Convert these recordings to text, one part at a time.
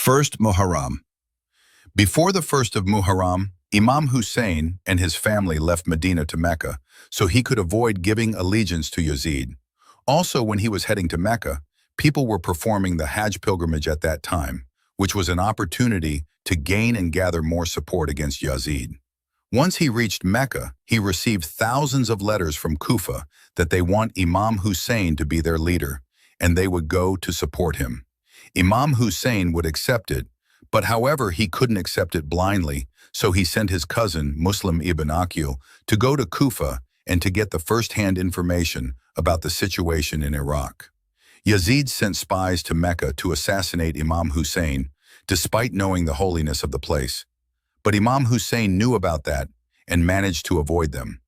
First Muharram. Before the first of Muharram, Imam Hussain and his family left Medina to Mecca so he could avoid giving allegiance to Yazid. Also, when he was heading to Mecca, people were performing the Hajj pilgrimage at that time, which was an opportunity to gain and gather more support against Yazid. Once he reached Mecca, he received thousands of letters from Kufa that they want Imam Hussain to be their leader, and they would go to support him. Imam Hussain would accept it, but however he couldn't accept it blindly, so he sent his cousin, Muslim ibn Aqil, to go to Kufa and to get the first-hand information about the situation in Iraq. Yazid sent spies to Mecca to assassinate Imam Hussain, despite knowing the holiness of the place. But Imam Hussain knew about that and managed to avoid them.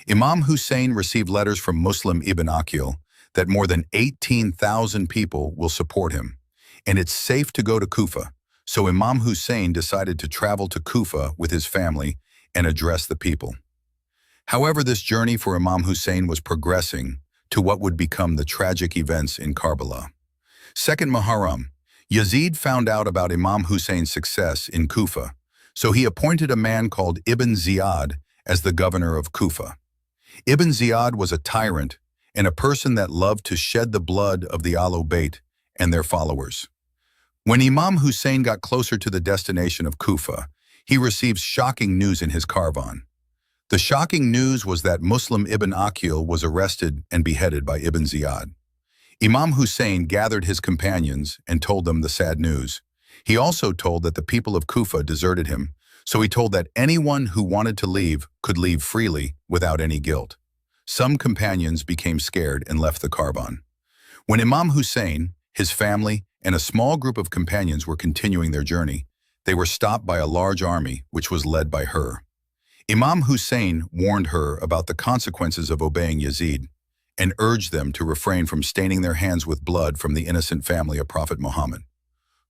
Imam Hussain received letters from Muslim ibn Aqil that more than 18,000 people will support him, and it's safe to go to Kufa. So Imam Hussain decided to travel to Kufa with his family and address the people. However, this journey for Imam Hussain was progressing to what would become the tragic events in Karbala. Second Muharram, Yazid found out about Imam Hussein's success in Kufa, so he appointed a man called Ibn Ziyad as the governor of Kufa. Ibn Ziyad was a tyrant and a person that loved to shed the blood of the labaik and their followers. When Imam Hussain got closer to the destination of Kufa, he received shocking news in his caravan. The shocking news was that Muslim ibn Aqil was arrested and beheaded by Ibn Ziyad. Imam Hussain gathered his companions and told them the sad news. He also told that the people of Kufa deserted him, so he told that anyone who wanted to leave could leave freely without any guilt. Some companions became scared and left the caravan. When Imam Hussain, his family, and a small group of companions were continuing their journey, they were stopped by a large army which was led by her. Imam Hussain warned her about the consequences of obeying Yazid and urged them to refrain from staining their hands with blood from the innocent family of Prophet Muhammad.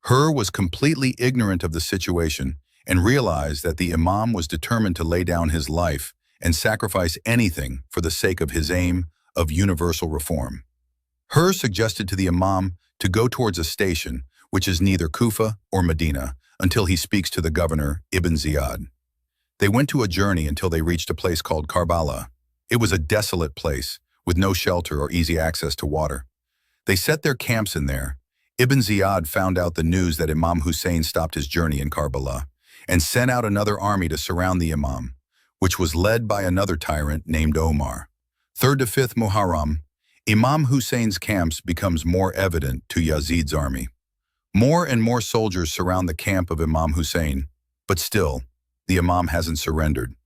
Her was completely ignorant of the situation and realized that the Imam was determined to lay down his life and sacrifice anything for the sake of his aim of universal reform. Her suggested to the Imam to go towards a station which is neither Kufa or Medina until he speaks to the governor, Ibn Ziyad. They went to a journey until they reached a place called Karbala. It was a desolate place with no shelter or easy access to water. They set their camps in there. Ibn Ziyad found out the news that Imam Hussain stopped his journey in Karbala and sent out another army to surround the Imam, which was led by another tyrant named Omar. Third to fifth Muharram, Imam Hussein's camps becomes more evident to Yazid's army. More and more soldiers surround the camp of Imam Hussain, but still, the Imam hasn't surrendered.